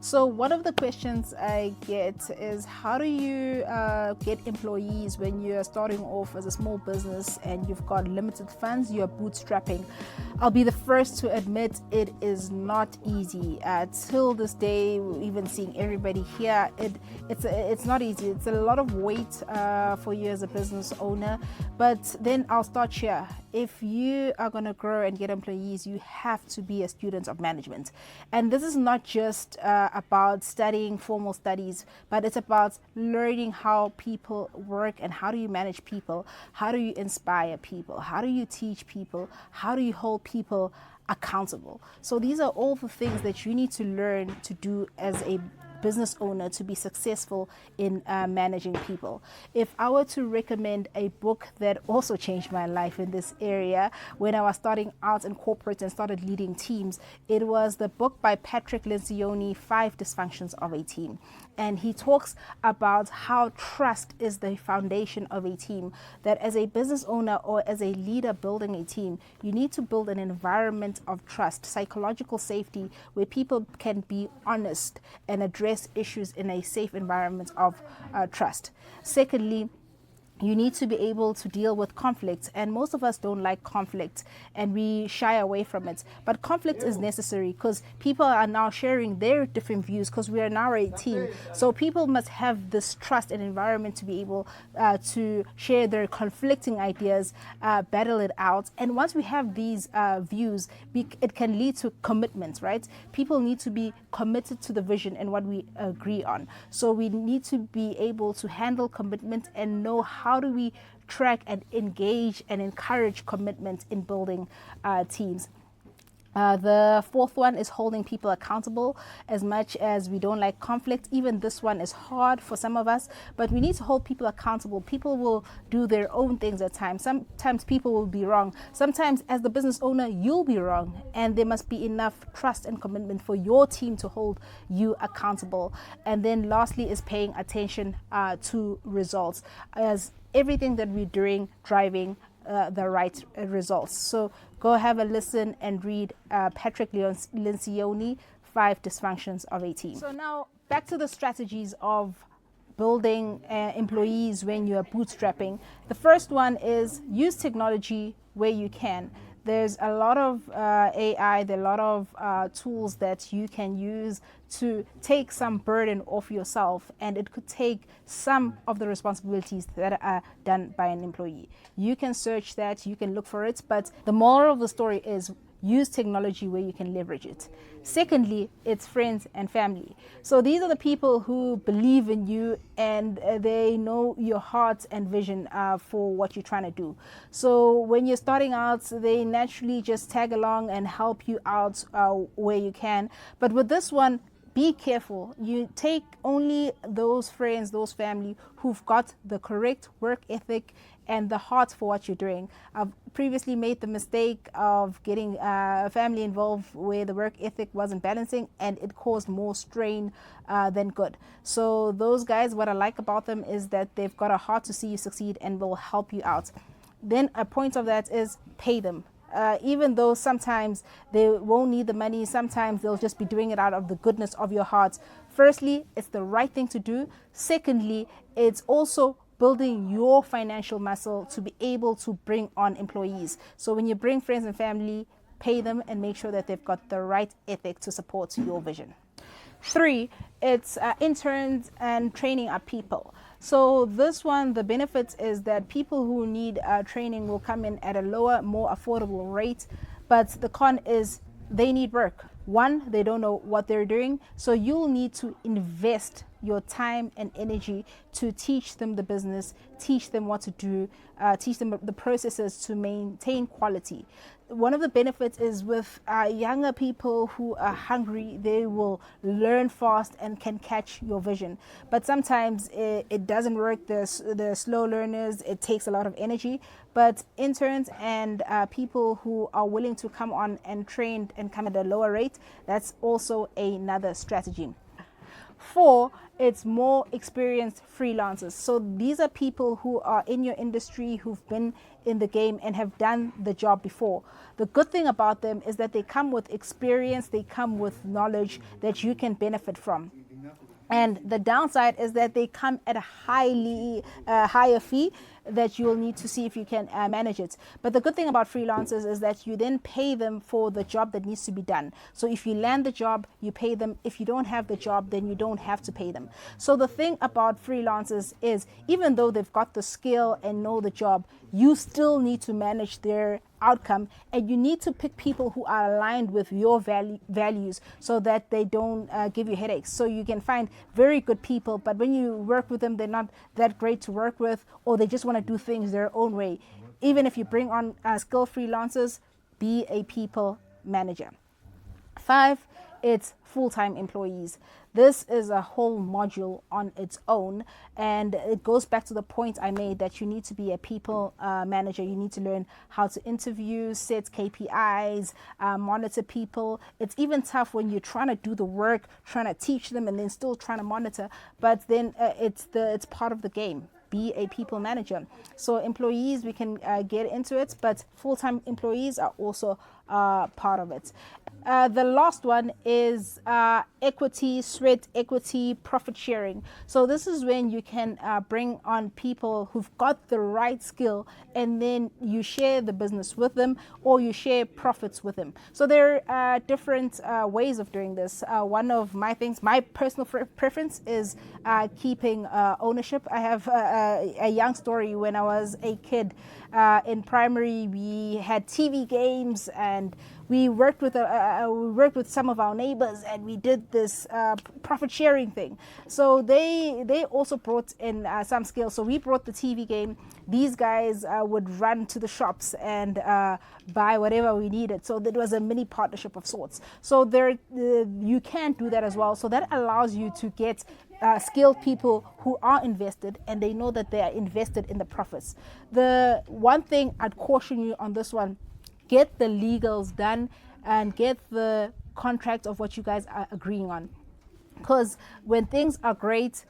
So one of the questions I get is, how do you get employees when you're starting off as a small business and you've got limited funds, you're bootstrapping? I'll be the first to admit it is not easy. Till this day, even seeing everybody here, it's not easy. It's a lot of weight for you as a business owner. But then I'll start here. If you are going to grow and get employees, you have to be a student of management. And this is not just about studying formal studies, but it's about learning how people work and how do you manage people, how do you inspire people, how do you teach people, how do you hold people accountable. So these are all the things that you need to learn to do as a business owner to be successful in managing people. If I were to recommend a book that also changed my life in this area when I was starting out in corporate and started leading teams, it was the book by Patrick Lencioni, Five Dysfunctions of a Team. And he talks about how trust is the foundation of a team, that as a business owner or as a leader building a team, you need to build an environment of trust, psychological safety, where people can be honest and address issues in a safe environment of trust. Secondly, you need to be able to deal with conflict, and most of us don't like conflict and we shy away from it, but conflict is necessary because people are now sharing their different views because we are now a team. So people must have this trust and environment to be able to share their conflicting ideas, battle it out, and once we have these views, it can lead to commitment, right? People need to be committed to the vision and what we agree on. So we need to be able to handle commitment and know how do we track and engage and encourage commitment in building teams. The fourth one is holding people accountable. As much as we don't like conflict, even this one is hard for some of us, but we need to hold people accountable. People will do their own things at times. Sometimes people will be wrong. Sometimes as the business owner, you'll be wrong, and there must be enough trust and commitment for your team to hold you accountable. And then lastly is paying attention to results, as everything that we're doing driving the right results. So go have a listen and read Patrick Lencioni, Five Dysfunctions of a Team. So now back to the strategies of building employees when you're bootstrapping. The first one is use technology where you can. There's a lot of AI, there are a lot of tools that you can use to take some burden off yourself, and it could take some of the responsibilities that are done by an employee. You can search that, you can look for it, but the moral of the story is use technology where you can leverage it. Secondly, it's friends and family. So these are the people who believe in you and they know your heart and vision for what you're trying to do. So when you're starting out, they naturally just tag along and help you out where you can. But with this one, be careful. You take only those friends, those family who've got the correct work ethic and the heart for what you're doing. I've previously made the mistake of getting family involved where the work ethic wasn't balancing, and it caused more strain than good. So those guys, what I like about them is that they've got a heart to see you succeed and will help you out. Then a point of that is pay them. Even though sometimes they won't need the money, sometimes they'll just be doing it out of the goodness of your heart. Firstly, it's the right thing to do. Secondly, it's also building your financial muscle to be able to bring on employees. So when you bring friends and family, pay them and make sure that they've got the right ethic to support your vision. 3, it's interns and training up people. So this one, the benefits is that people who need training will come in at a lower, more affordable rate. But the con is they need work. One, they don't know what they're doing. So you'll need to invest your time and energy to teach them the business, teach them what to do, teach them the processes to maintain quality. One of the benefits is with younger people who are hungry, they will learn fast and can catch your vision. But sometimes it doesn't work. The slow learners, it takes a lot of energy. But interns and people who are willing to come on and train and come at a lower rate, that's also another strategy. 4, it's more experienced freelancers. So these are people who are in your industry, who've been in the game and have done the job before. The good thing about them is that they come with experience, they come with knowledge that you can benefit from. And the downside is that they come at a higher fee that you'll need to see if you can manage it. But the good thing about freelancers is that you then pay them for the job that needs to be done. So if you land the job, you pay them. If you don't have the job, then you don't have to pay them. So the thing about freelancers is, even though they've got the skill and know the job, you still need to manage their outcome, and you need to pick people who are aligned with your values so that they don't give you headaches. So you can find very good people, but when you work with them, they're not that great to work with, or they just want to do things their own way. Even if you bring on skilled freelancers, be a people manager. 5, it's full-time employees. This is a whole module on its own, and it goes back to the point I made that you need to be a people manager. You need to learn how to interview, set KPIs, monitor people. It's even tough when you're trying to do the work, trying to teach them, and then still trying to monitor, but then it's part of the game. Be a people manager. So employees, we can get into it, but full-time employees are also part of it. The last one is equity, sweat equity, profit sharing. So this is when you can bring on people who've got the right skill, and then you share the business with them, or you share profits with them. So there are different ways of doing this. One of my things, my personal preference is keeping ownership. I have a young story. When I was a kid in primary, we had TV games, and we worked with some of our neighbors, and we did this profit sharing thing. So they also brought in some skills. So we brought the TV game. These guys would run to the shops and buy whatever we needed. So it was a mini partnership of sorts. So you can do that as well. So that allows you to get skilled people who are invested, and they know that they are invested in the profits. The one thing I'd caution you on this one: get the legals done and get the contract of what you guys are agreeing on. Because when things are great,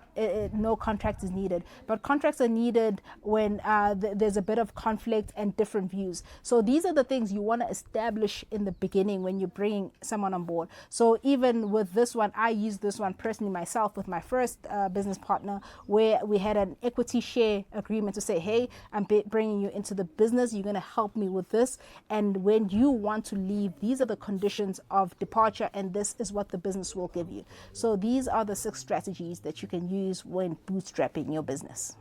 no contract is needed. But contracts are needed when there's a bit of conflict and different views. So these are the things you want to establish in the beginning when you're bringing someone on board. So even with this one, I used this one personally myself with my first business partner, where we had an equity share agreement to say, hey, I'm bringing you into the business. You're going to help me with this. And when you want to leave, these are the conditions of departure, and this is what the business will give you. So these are the 6 strategies that you can use when bootstrapping your business.